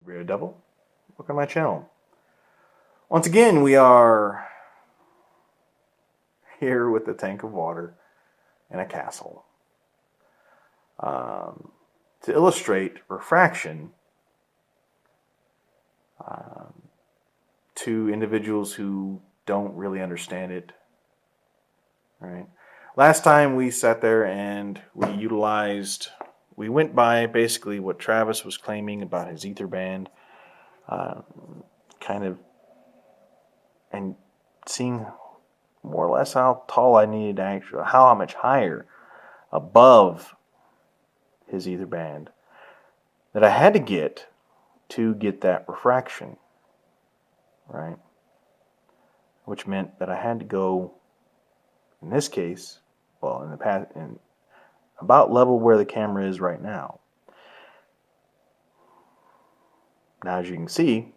Radio Devil. Welcome to my channel. Once again, we are here with a tank of water and a castle. To illustrate refraction to individuals who don't really understand it. Right? Last time we sat there and we went by basically what Travis was claiming about his ether band, and seeing more or less how tall I needed to actually, how much higher above his ether band that I had to get that refraction, right? Which meant that I had to go, in this case, well, in the past, in about level where the camera is right now. Now, as you can see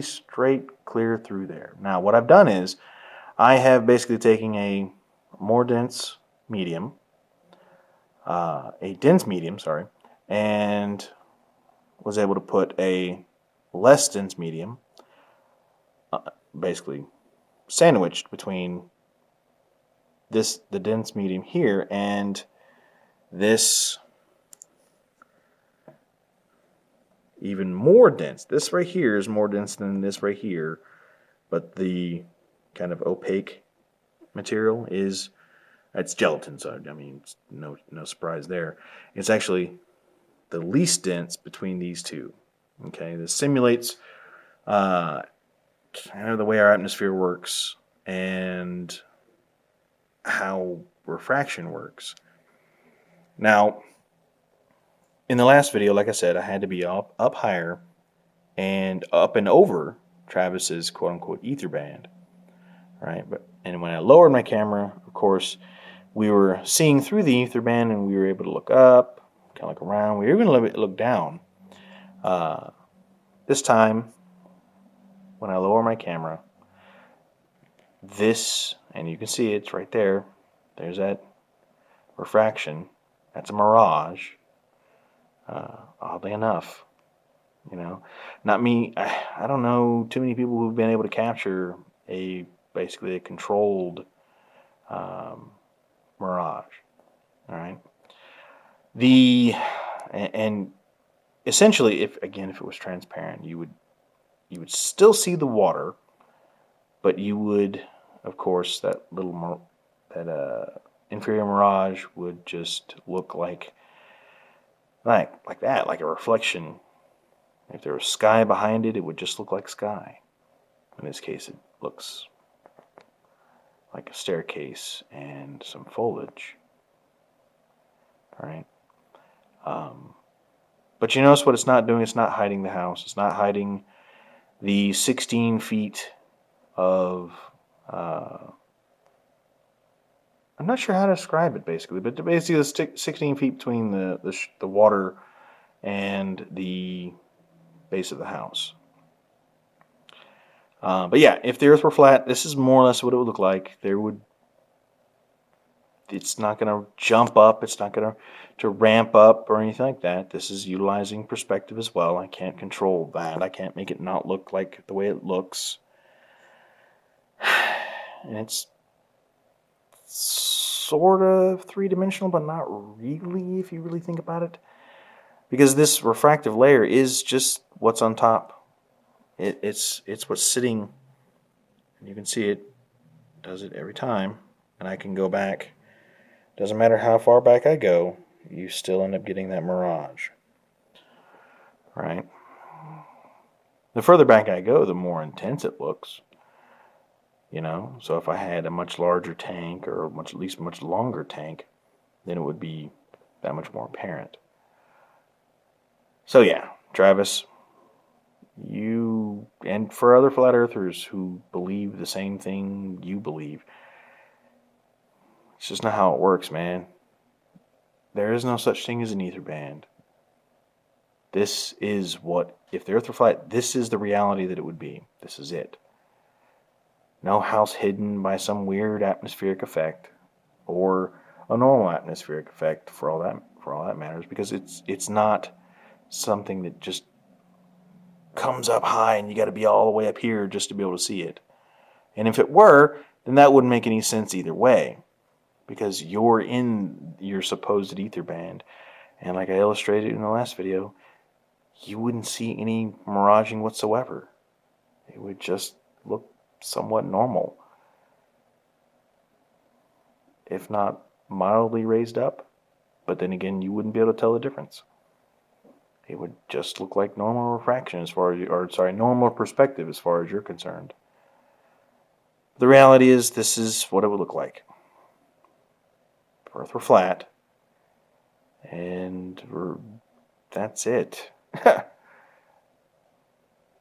straight clear through there. Now, what I've done is I have basically taken a more dense medium, and was able to put a less dense medium, basically sandwiched between the dense medium here and this even more dense. This right here is more dense than this right here, but the kind of opaque material it's gelatin, so I mean, it's no surprise there. It's actually the least dense between these two. Okay, this simulates kind of the way our atmosphere works and how refraction works. Now, in the last video, like I said, I had to be up higher and up and over Travis's quote-unquote ether band, right? And when I lowered my camera, of course, we were seeing through the ether band, and we were able to look up, kind of look around. We were even look down. This time, when I lower my camera, and you can see it's right there. There's that refraction. That's a mirage. Oddly enough, not me. I don't know too many people who've been able to capture basically a controlled mirage. All right. And essentially, if it was transparent, you would still see the water, but you would, of course, that inferior mirage would just look like that, like a reflection. If there was sky behind it, it would just look like sky. In this case, it looks like a staircase and some foliage. All right. But you notice what it's not doing? It's not hiding the house. It's not hiding the 16 feet of... I'm not sure how to describe it, basically, but basically the 16 feet between the water and the base of the house. But yeah, if the Earth were flat, this is more or less what it would look like. It's not going to jump up. It's not going to ramp up or anything like that. This is utilizing perspective as well. I can't control that. I can't make it not look like the way it looks. And it's sort of three-dimensional, but not really if you really think about it. Because this refractive layer is just what's on top. It's what's sitting, and you can see it does it every time. And I can go back. Doesn't matter how far back I go, you still end up getting that mirage. Right? The further back I go, the more intense it looks. So if I had a much larger tank, or at least a much longer tank, then it would be that much more apparent. So yeah, Travis, and for other flat earthers who believe the same thing you believe, it's just not how it works, man. There is no such thing as an ether band. This is if the Earth were flat, this is the reality that it would be. This is it. No house hidden by some weird atmospheric effect, or a normal atmospheric effect for all that matters, because it's not something that just comes up high and you got to be all the way up here just to be able to see it. And if it were, then that wouldn't make any sense either way, because you're in your supposed ether band. And like I illustrated in the last video, you wouldn't see any miraging whatsoever. It would just look somewhat normal, if not mildly raised up. But then again, you wouldn't be able to tell the difference. It would just look like normal refraction as far as normal perspective as far as you're concerned. The reality is, this is what it would look like. If Earth were flat, and that's it.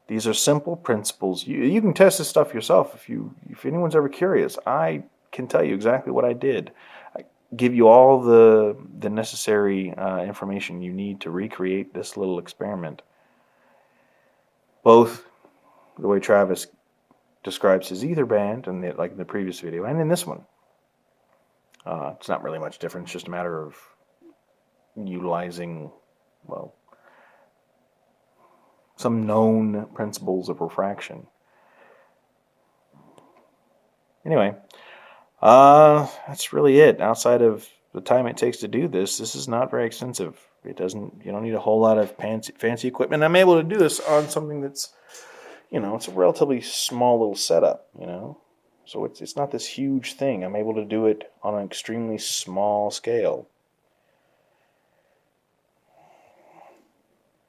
These are simple principles. You can test this stuff yourself if anyone's ever curious. I can tell you exactly what I did. I give you all the necessary information you need to recreate this little experiment. Both the way Travis describes his ether band, and like in the previous video, and in this one. It's not really much different. It's just a matter of utilizing, well, some known principles of refraction. Anyway, that's really it. Outside of the time it takes to do this, this is not very extensive. You don't need a whole lot of fancy equipment. I'm able to do this on something that's, it's a relatively small little setup, So it's not this huge thing. I'm able to do it on an extremely small scale.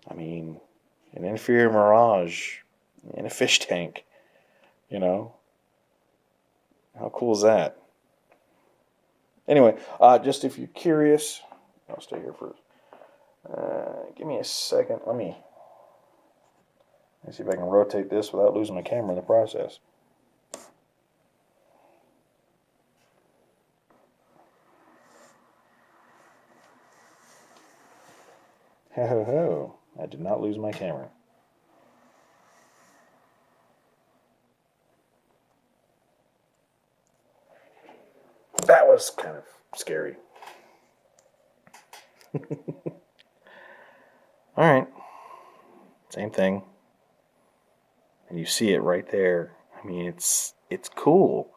I mean, an inferior mirage in a fish tank, How cool is that? Anyway, just if you're curious, I'll stay here for, give me a second. Let me see if I can rotate this without losing my camera in the process. Ho ho ho, I did not lose my camera. That was kind of scary. Alright. Same thing. And you see it right there. I mean, it's cool.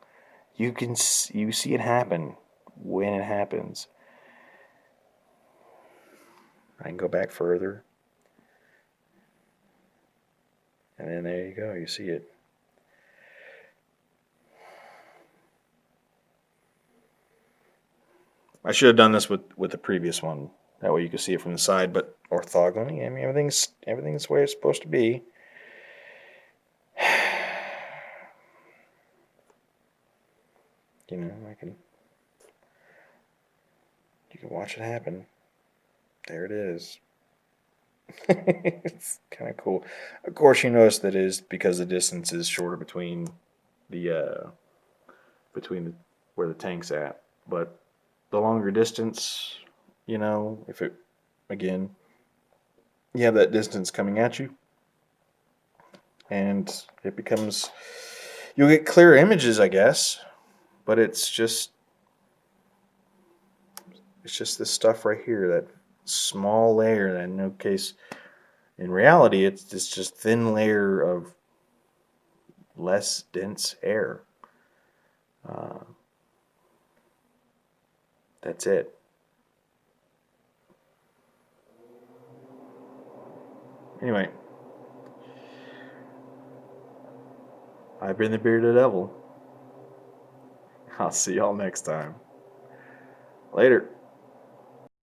You see it happen when it happens. I can go back further. And then there you go, you see it. I should have done this with the previous one. That way you can see it from the side, but orthogonally, I mean, everything's the way it's supposed to be. You can watch it happen. There it is. It's kind of cool. Of course, you notice that is because the distance is shorter between where the tank's at. But the longer distance, if it, again, you have that distance coming at you, and it becomes, you'll get clearer images, I guess, but it's just this stuff right here, that small layer, that in reality, it's just thin layer of less dense air. That's it. Anyway, I've been the Bearded Devil. I'll see y'all next time. Later.